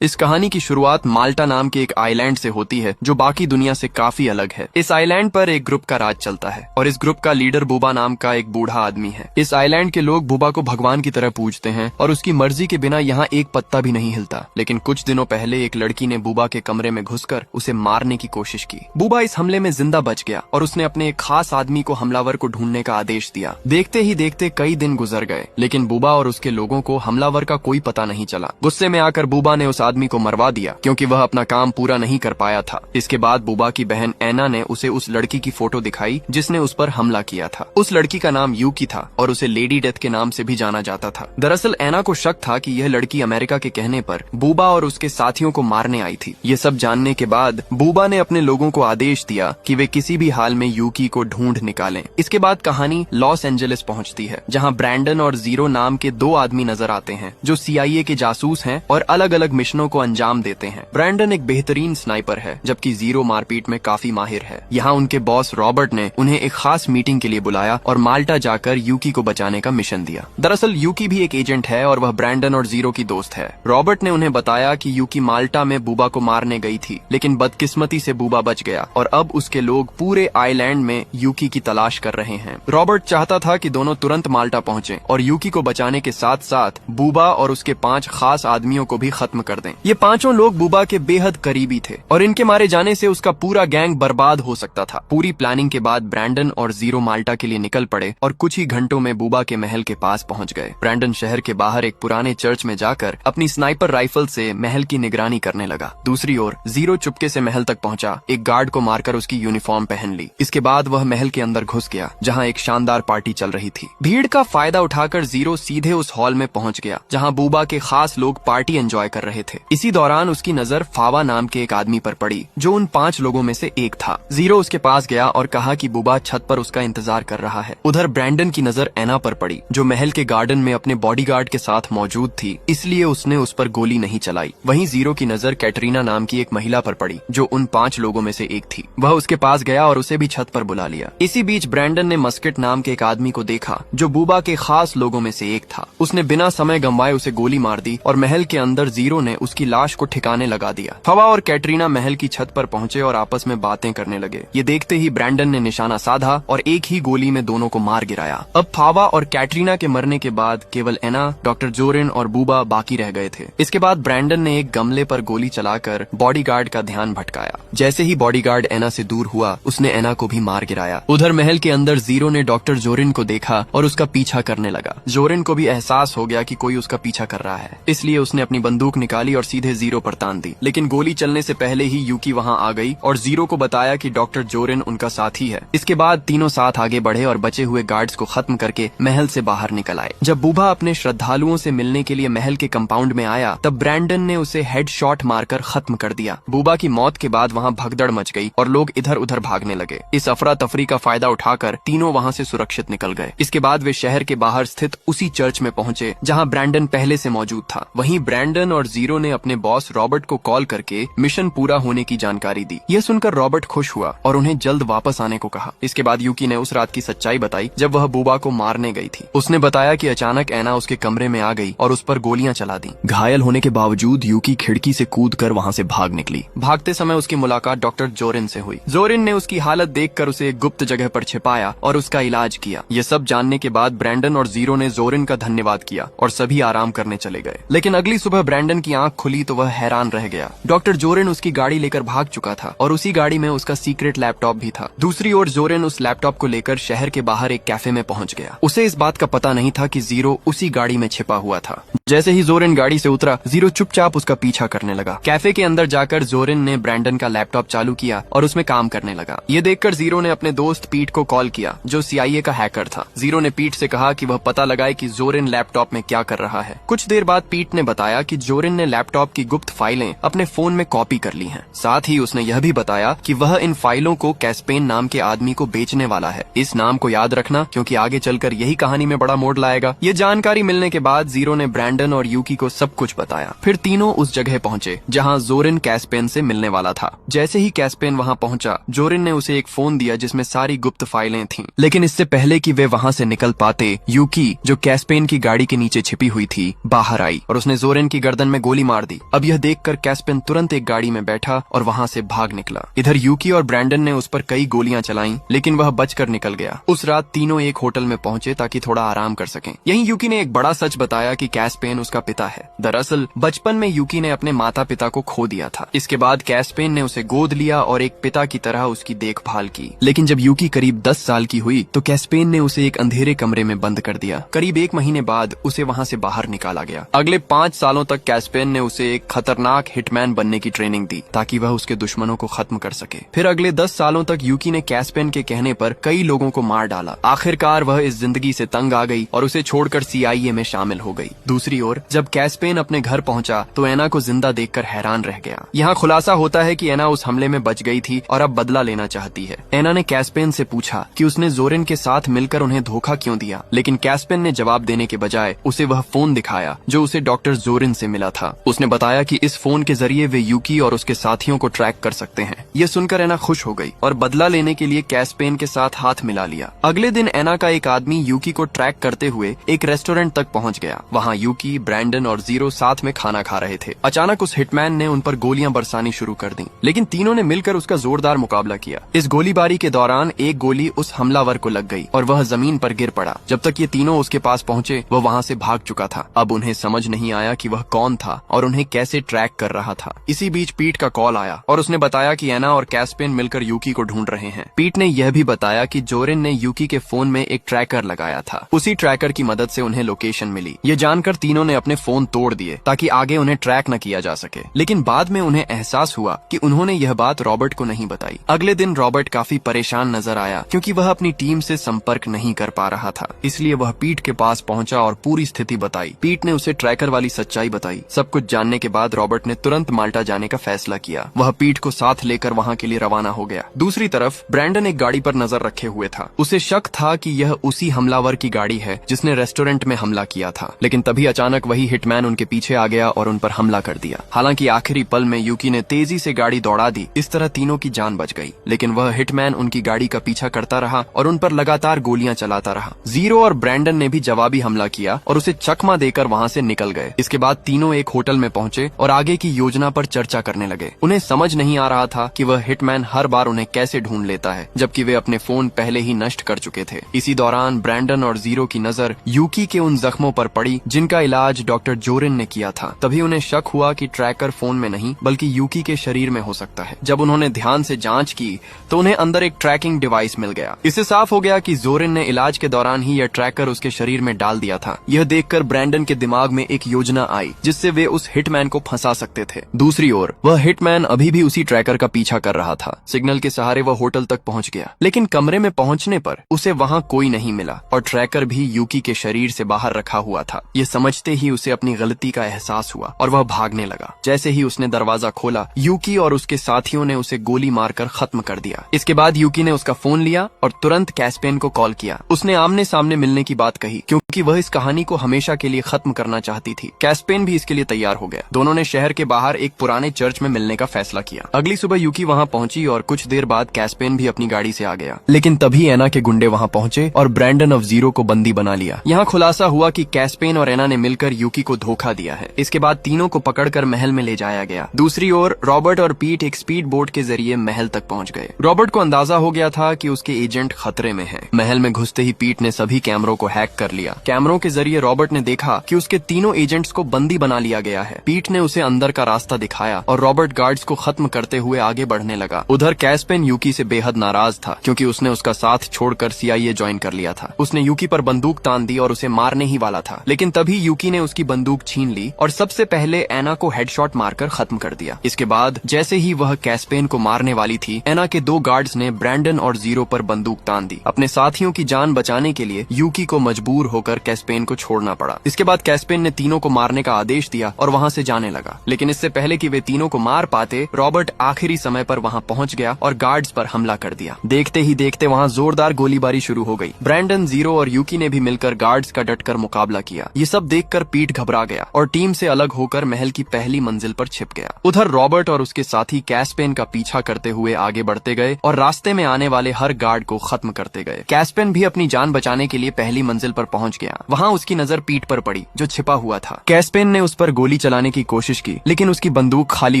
इस कहानी की शुरुआत माल्टा नाम के एक आइलैंड से होती है जो बाकी दुनिया से काफी अलग है। इस आइलैंड पर एक ग्रुप का राज चलता है और इस ग्रुप का लीडर बूबा नाम का एक बूढ़ा आदमी है। इस आइलैंड के लोग बूबा को भगवान की तरह पूजते हैं और उसकी मर्जी के बिना यहाँ एक पत्ता भी नहीं हिलता। लेकिन कुछ दिनों पहले एक लड़की ने बूबा के कमरे में घुसकर उसे मारने की कोशिश की। बूबा इस हमले में जिंदा बच गया और उसने अपने एक खास आदमी को हमलावर को ढूंढने का आदेश दिया। देखते ही देखते कई दिन गुजर गए, लेकिन बूबा और उसके लोगों को हमलावर का कोई पता नहीं चला। गुस्से में आकर बूबा ने उस आदमी को मरवा दिया क्योंकि वह अपना काम पूरा नहीं कर पाया था। इसके बाद बूबा की बहन ऐना ने उसे उस लड़की की फोटो दिखाई जिसने उस पर हमला किया था। उस लड़की का नाम यूकी था और उसे लेडी डेथ के नाम से भी जाना जाता था। दरअसल ऐना को शक था कि यह लड़की अमेरिका के कहने पर बूबा और उसके साथियों को मारने आई थी। ये सब जानने के बाद बूबा ने अपने लोगों को आदेश दिया कि वे किसी भी हाल में यूकी को ढूंढ निकालें। इसके बाद कहानी लॉस एंजलिस पहुंचती है, जहां ब्रैंडन और जीरो नाम के दो आदमी नजर आते हैं जो CIA के जासूस हैं और अलग अलग मिशनों को अंजाम देते हैं। ब्रैंडन एक बेहतरीन स्नाइपर है जबकि जीरो मारपीट में काफी माहिर है। यहाँ उनके बॉस रॉबर्ट ने उन्हें एक खास मीटिंग के लिए बुलाया और माल्टा जाकर यूकी को बचाने का मिशन दिया। दरअसल यूकी भी एक एजेंट है और वह ब्रैंडन और जीरो की दोस्त है। रॉबर्ट ने उन्हें बताया कि यूकी माल्टा में बूबा को मारने गई थी, लेकिन बदकिस्मती से बूबा बच गया और अब उसके लोग पूरे आइलैंड में यूकी की तलाश कर रहे हैं। रॉबर्ट चाहता था कि दोनों तुरंत माल्टा पहुंचे और यूकी को बचाने के साथ साथ बूबा और उसके 5 खास आदमियों को भी खत्म कर दें। ये पांचों लोग बूबा के बेहद करीबी थे और इनके मारे जाने से उसका पूरा गैंग बर्बाद हो सकता था। पूरी प्लानिंग के बाद ब्रैंडन और जीरो माल्टा के लिए निकल पड़े और कुछ ही घंटों में बूबा के महल के पास पहुंच गए। ब्रैंडन शहर के बाहर एक पुराने चर्च में जाकर अपनी स्नाइपर राइफल से महल की निगरानी करने लगा। दूसरी ओर जीरो चुपके से महल तक पहुंचा, एक गार्ड को मारकर उसकी यूनिफॉर्म पहन ली। इसके बाद वह महल के अंदर घुस गया जहाँ एक शानदार पार्टी चल रही थी। भीड़ का फायदा उठाकर जीरो सीधे उस हॉल में पहुंच गया जहाँ बूबा के खास लोग पार्टी एंजॉय कर रहे थे। इसी दौरान उसकी नजर फावा नाम के एक आदमी पर पड़ी जो उन 5 लोगों में से एक था। जीरो उसके पास गया और कहा कि बूबा छत पर उसका इंतजार कर रहा है। उधर ब्रैंडन की नजर ऐना पर पड़ी जो महल के गार्डन में अपने बॉडीगार्ड के साथ मौजूद थी, इसलिए उसने उस पर गोली नहीं चलाई। वहीं जीरो की नजर कैटरीना नाम की एक महिला पर पड़ी जो उन 5 लोगों में से एक थी। वह उसके पास गया और उसे भी छत पर बुला लिया। इसी बीच ब्रैंडन ने मस्केट नाम के एक आदमी को देखा जो बूबा के खास लोगों में से एक था। उसने बिना समय गंवाए उसे गोली मार दी और महल के अंदर जीरो ने उसकी लाश को ठिकाने लगा दिया। फवा और कैटरीना महल की छत पर पहुंचे और आपस में बातें करने लगे। ये देखते ही ब्रैंडन ने निशाना साधा और एक ही गोली में दोनों को मार गिराया। अब फावा और कैटरीना के मरने के बाद केवल एना, डॉक्टर जोरिन और बूबा बाकी रह गए थे। इसके बाद ब्रैंडन ने एक गमले पर गोली चलाकर बॉडीगार्ड का ध्यान भटकाया। जैसे ही बॉडीगार्ड एना से दूर हुआ, उसने एना को भी मार गिराया। उधर महल के अंदर जीरो ने डॉक्टर जोरिन को देखा और उसका पीछा करने लगा। जोरिन को भी एहसास हो गया कि कोई उसका पीछा कर रहा है, इसलिए उसने अपनी बंदूक निकाली और सीधे जीरो पर तान दी। लेकिन गोली चलने से पहले ही यूकी वहां आ गई और जीरो को बताया कि डॉक्टर जोरिन उनका साथी है। इसके बाद तीनों साथ आगे बढ़े और बचे हुए गार्ड्स को खत्म करके महल से बाहर निकल आए। जब बूबा अपने श्रद्धालुओं से मिलने के लिए महल के कंपाउंड में आया, तब ब्रैंडन ने उसे हेडशॉट मारकर खत्म कर दिया। बूबा की मौत के बाद वहां भगदड़ मच गई और लोग इधर उधर भागने लगे। इस अफरा तफरी का फायदा उठाकर तीनों वहां से सुरक्षित निकल गए। इसके बाद वे शहर के बाहर स्थित उसी चर्च में पहुंचे जहां ब्रैंडन पहले से मौजूद था। वहीं ब्रैंडन और जीरो ने अपने बॉस रॉबर्ट को कॉल करके मिशन पूरा होने की जानकारी दी। यह सुनकर रॉबर्ट खुश हुआ और उन्हें जल्द वापस आने को कहा। इसके बाद यूकी ने उस रात की सच्चाई बताई जब वह बूबा को मारने गई थी। उसने बताया कि अचानक ऐना उसके कमरे में आ गई और उस पर गोलियां चला दी। घायल होने के बावजूद यूकी खिड़की से कूदकर वहां से भाग निकली। भागते समय उसकी मुलाकात डॉक्टर जोरिन से हुई। जोरिन ने उसकी हालत देखकर उसे एक गुप्त जगह पर छिपाया और उसका इलाज किया। ये सब जानने के बाद ब्रैंडन और जीरो ने जोरिन का धन्यवाद किया और सभी आराम करने चले गए। लेकिन अगली सुबह ब्रैंडन की आंख खुली तो वह हैरान रह गया। डॉक्टर जोरिन उसकी गाड़ी लेकर भाग चुका था और उसी गाड़ी में उसका सीक्रेट लैपटॉप भी था। दूसरी ओर जोरिन उस लैपटॉप को लेकर शहर के बाहर एक कैफे में पहुंच गया। उसे इस बात का पता नहीं था कि जीरो उसी गाड़ी में छिपा हुआ था। जैसे ही जोरिन गाड़ी से उतरा, जीरो चुपचाप उसका पीछा करने लगा। कैफे के अंदर जाकर जोरिन ने ब्रैंडन का लैपटॉप चालू किया और उसमें काम करने लगा। ये देखकर जीरो ने अपने दोस्त पीट को कॉल किया जो CIA का हैकर था। जीरो ने पीट से कहा कि वह पता लगाए कि जोरिन लैपटॉप में क्या कर रहा है। कुछ देर बाद पीट ने बताया कि जोरिन ने लैपटॉप की गुप्त फाइलें अपने फोन में कॉपी कर ली हैं। साथ ही उसने यह भी बताया कि वह इन फाइलों को कैस्पेन नाम के आदमी को बेचने वाला है। इस नाम को याद रखना क्योंकि आगे चलकर यही कहानी में बड़ा मोड़ लाएगा। ये जानकारी मिलने के बाद जीरो ने ब्रैंडन ब्रैंडन और यूकी को सब कुछ बताया। फिर तीनों उस जगह पहुंचे जहां जोरिन कैस्पेन से मिलने वाला था। जैसे ही कैस्पेन वहां पहुंचा, जोरिन ने उसे एक फोन दिया जिसमें सारी गुप्त फाइलें थीं। लेकिन इससे पहले कि वे वहां से निकल पाते, यूकी, जो कैस्पेन की गाड़ी के नीचे छिपी हुई थी, बाहर आई और उसने जोरिन की गर्दन में गोली मार दी। अब यह देखकर कैस्पेन तुरंत एक गाड़ी में बैठा और वहां से भाग निकला। इधर यूकी और ब्रैंडन ने उस पर कई गोलियां चलाईं, लेकिन वह बचकर निकल गया। उस रात तीनों एक होटल में पहुंचे ताकि थोड़ा आराम कर सकें। यहीं यूकी ने एक बड़ा सच बताया कि कैस्पेन उसका पिता है। दरअसल बचपन में यूकी ने अपने माता पिता को खो दिया था। इसके बाद कैस्पेन ने उसे गोद लिया और एक पिता की तरह उसकी देखभाल की। लेकिन जब यूकी करीब 10 साल की हुई तो कैस्पेन ने उसे एक अंधेरे कमरे में बंद कर दिया। करीब 1 महीने बाद उसे वहां से बाहर निकाला गया। अगले 5 सालों तक कैस्पेन ने उसे एक खतरनाक हिटमैन बनने की ट्रेनिंग दी ताकि वह उसके दुश्मनों को खत्म कर सके। फिर अगले 10 सालों तक यूकी ने कैस्पेन के कहने पर कई लोगों को मार डाला। आखिरकार वह इस जिंदगी से तंग आ गई और उसे छोड़कर CIA में शामिल हो गई। दूसरी ओर जब कैस्पेन अपने घर पहुंचा तो एना को जिंदा देखकर हैरान रह गया। यहाँ खुलासा होता है कि एना उस हमले में बच गई थी और अब बदला लेना चाहती है। एना ने कैस्पेन से पूछा कि उसने जोरिन के साथ मिलकर उन्हें धोखा क्यों दिया, लेकिन कैस्पेन ने जवाब देने के बजाय उसे वह फोन दिखाया जो उसे डॉक्टर जोरिन से मिला था। उसने बताया कि इस फोन के जरिए वे यूकी और उसके साथियों को ट्रैक कर सकते हैं। ये सुनकर एना खुश हो गई और बदला लेने के लिए कैस्पेन के साथ हाथ मिला लिया। अगले दिन एना का एक आदमी यूकी को ट्रैक करते हुए एक रेस्टोरेंट तक पहुंच गया। वहां यूकी, ब्रैंडन और जीरो साथ में खाना खा रहे थे। अचानक उस हिटमैन ने उन पर गोलियां बरसानी शुरू कर दी, लेकिन तीनों ने मिलकर उसका जोरदार मुकाबला किया। इस गोलीबारी के दौरान एक गोली उस हमलावर को लग गई और वह जमीन पर गिर पड़ा। जब तक ये तीनों उसके पास पहुंचे वह वहां से भाग चुका था। अब उन्हें समझ नहीं आया कि वह कौन था और उन्हें कैसे ट्रैक कर रहा था। इसी बीच पीट का कॉल आया और उसने बताया कि एना और कैस्पेन मिलकर यूकी को ढूंढ रहे हैं। पीट ने यह भी बताया कि जोरिन ने यूकी के फोन में एक ट्रैकर लगाया था। उसी ट्रैकर की मदद से उन्हें लोकेशन मिली। ये जानकर तीनों ने अपने फोन तोड़ दिए ताकि आगे उन्हें ट्रैक न किया जा सके। लेकिन बाद में उन्हें एहसास हुआ कि उन्होंने यह बात रॉबर्ट को नहीं बताई। अगले दिन रॉबर्ट काफी परेशान नजर आया क्योंकि वह अपनी टीम से संपर्क नहीं कर पा रहा था। इसलिए वह पीट के पास पहुंचा और पूरी स्थिति बताई। पीट ने उसे ट्रैकर वाली सच्चाई बताई। सब कुछ जानने के बाद रॉबर्ट ने तुरंत माल्टा जाने का फैसला किया। वह पीट को साथ लेकर वहां के लिए रवाना हो गया। दूसरी तरफ ब्रैंडन एक गाड़ी पर नजर रखे हुए था। उसे शक था कि यह उसी हमलावर की गाड़ी है जिसने रेस्टोरेंट में हमला किया था। लेकिन तभी अचानक वही हिटमैन उनके पीछे आ गया और उन पर हमला कर दिया। हालांकि आखिरी पल में यूकी ने तेजी से गाड़ी दौड़ा दी। इस तरह तीनों की जान बच गई। लेकिन वह हिटमैन उनकी गाड़ी का पीछा करता रहा और उन पर लगातार गोलियां चलाता रहा। जीरो और ब्रैंडन ने भी जवाबी हमला किया और उसे चकमा देकर वहां से निकल गए। इसके बाद तीनों एक होटल में पहुंचे और आगे की योजना पर चर्चा करने लगे। उन्हें समझ नहीं आ रहा था कि वह हिटमैन हर बार उन्हें कैसे ढूंढ लेता है, जबकि वे अपने फोन पहले ही नष्ट कर चुके थे। इसी दौरान ब्रैंडन और जीरो की नजर यूकी के उन जख्मों पर पड़ी जिनका इलाज डॉक्टर जोरिन ने किया था। तभी उन्हें शक हुआ कि ट्रैकर फोन में नहीं बल्कि यूकी के शरीर में हो सकता है। जब उन्होंने ध्यान से जांच की तो उन्हें अंदर एक ट्रैकिंग डिवाइस मिल गया। इससे साफ हो गया कि जोरिन ने इलाज के दौरान ही यह ट्रैकर उसके शरीर में डाल दिया था। यह देखकर ब्रैंडन के दिमाग में एक योजना आई जिससे वे उस हिटमैन को फंसा सकते थे। दूसरी ओर वह हिटमैन अभी भी उसी ट्रैकर का पीछा कर रहा था। सिग्नल के सहारे वह होटल तक पहुंच गया, लेकिन कमरे में पहुंचने पर उसे वहां कोई नहीं मिला और ट्रैकर भी यूकी के शरीर से बाहर रखा हुआ था। ये समझते ही उसे अपनी गलती का एहसास हुआ और वह भागने लगा। जैसे ही उसने दरवाजा खोला, यूकी और उसके साथियों ने उसे गोली मारकर खत्म कर दिया। इसके बाद यूकी ने उसका फोन लिया और तुरंत कैस्पेन को कॉल किया। उसने आमने सामने मिलने की बात कही क्योंकि वह इस कहानी को हमेशा के लिए खत्म करना चाहती थी। कैस्पेन भी इसके लिए तैयार हो गया। दोनों ने शहर के बाहर एक पुराने चर्च में मिलने का फैसला किया। अगली सुबह यूकी वहां पहुंची और कुछ देर बाद कैस्पेन भी अपनी गाड़ी से आ गया। लेकिन तभी एना के गुंडे वहां पहुंचे और ब्रैंडन ऑफ जीरो को बंदी बना लिया। यहाँ खुलासा हुआ कि कैस्पेन और एना ने मिलकर यूकी को धोखा दिया है। इसके बाद तीनों को पकड़कर महल में ले जाया गया। दूसरी ओर रॉबर्ट और पीट एक स्पीड बोट के जरिए महल तक पहुंच गए। रॉबर्ट को अंदाजा हो गया था कि उसके एजेंट खतरे में हैं। महल में घुसते ही पीट ने सभी कैमरों को हैक कर लिया। कैमरों के जरिए रॉबर्ट ने देखा कि उसके तीनों एजेंट्स को बंदी बना लिया गया है। पीट ने उसे अंदर का रास्ता दिखाया और रॉबर्ट गार्ड्स को खत्म करते हुए आगे बढ़ने लगा। उधर कैस्पेन यूकी से बेहद नाराज था क्योंकि उसने उसका साथ छोड़कर CIA ज्वाइन कर लिया था। उसने यूकी पर बंदूक तान दी और उसे मारने ही वाला था, लेकिन तभी यूकी ने उसकी बंदूक छीन ली और सबसे पहले एना को हेडशॉट मारकर खत्म कर दिया। इसके बाद जैसे ही वह कैस्पेन को मारने वाली थी, एना के 2 गार्ड्स ने ब्रैंडन और जीरो पर बंदूक तान दी। अपने साथियों की जान बचाने के लिए यूकी को मजबूर होकर कैस्पेन को छोड़ना पड़ा। इसके बाद कैस्पेन ने तीनों को मारने का आदेश दिया और वहां से जाने लगा। लेकिन इससे पहले कि वे तीनों को मार पाते, रॉबर्ट आखिरी समय पर वहां पहुंच गया और गार्ड्स पर हमला कर दिया। देखते ही देखते वहां जोरदार गोलीबारी शुरू हो गई। ब्रैंडन, जीरो और यूकी ने भी मिलकर गार्ड्स का डटकर मुकाबला किया। ये सब देख देखकर पीट घबरा गया और टीम से अलग होकर महल की पहली मंजिल पर छिप गया। उधर रॉबर्ट और उसके साथी कैस्पेन का पीछा करते हुए आगे बढ़ते गए और रास्ते में आने वाले हर गार्ड को खत्म करते गए। कैस्पेन भी अपनी जान बचाने के लिए पहली मंजिल पर पहुंच गया। वहां उसकी नजर पीट पर पड़ी जो छिपा हुआ था। कैस्पेन ने उस पर गोली चलाने की कोशिश की लेकिन उसकी बंदूक खाली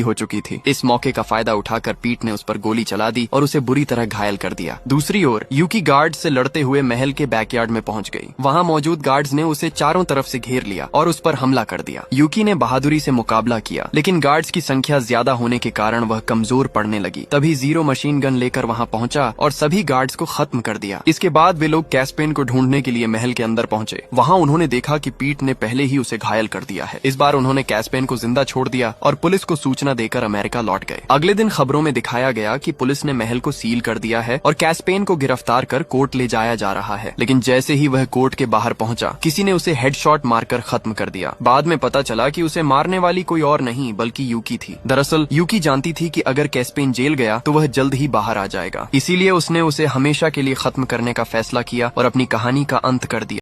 हो चुकी थी। इस मौके का फायदा उठाकर पीट ने उस पर गोली चला दी और उसे बुरी तरह घायल कर दिया। दूसरी ओर यूकी गार्ड से लड़ते हुए महल के बैकयार्ड में पहुंच गई। वहां मौजूद गार्ड्स ने उसे चारों तरफ से घेर लिया और उस पर हमला कर दिया। यूकी ने बहादुरी से मुकाबला किया लेकिन गार्ड्स की संख्या ज्यादा होने के कारण वह कमजोर पड़ने लगी। तभी जीरो मशीन गन लेकर वहां पहुंचा और सभी गार्ड्स को खत्म कर दिया। इसके बाद वे लोग कैस्पेन को ढूंढने के लिए महल के अंदर पहुंचे। वहां उन्होंने देखा कि पीट ने पहले ही उसे घायल कर दिया है। इस बार उन्होंने कैस्पेन को जिंदा छोड़ दिया और पुलिस को सूचना देकर अमेरिका लौट गए। अगले दिन खबरों में दिखाया गया कि पुलिस ने महल को सील कर दिया है और कैस्पेन को गिरफ्तार कर कोर्ट ले जाया जा रहा है। लेकिन जैसे ही वह कोर्ट के बाहर पहुंचा किसी ने उसे हेडशॉट मारकर खत्म कर दिया। बाद में पता चला कि उसे मारने वाली कोई और नहीं बल्कि यूकी थी। दरअसल यूकी जानती थी कि अगर कैस्पेन जेल गया तो वह जल्द ही बाहर आ जाएगा, इसीलिए उसने उसे हमेशा के लिए खत्म करने का फैसला किया और अपनी कहानी का अंत कर दिया।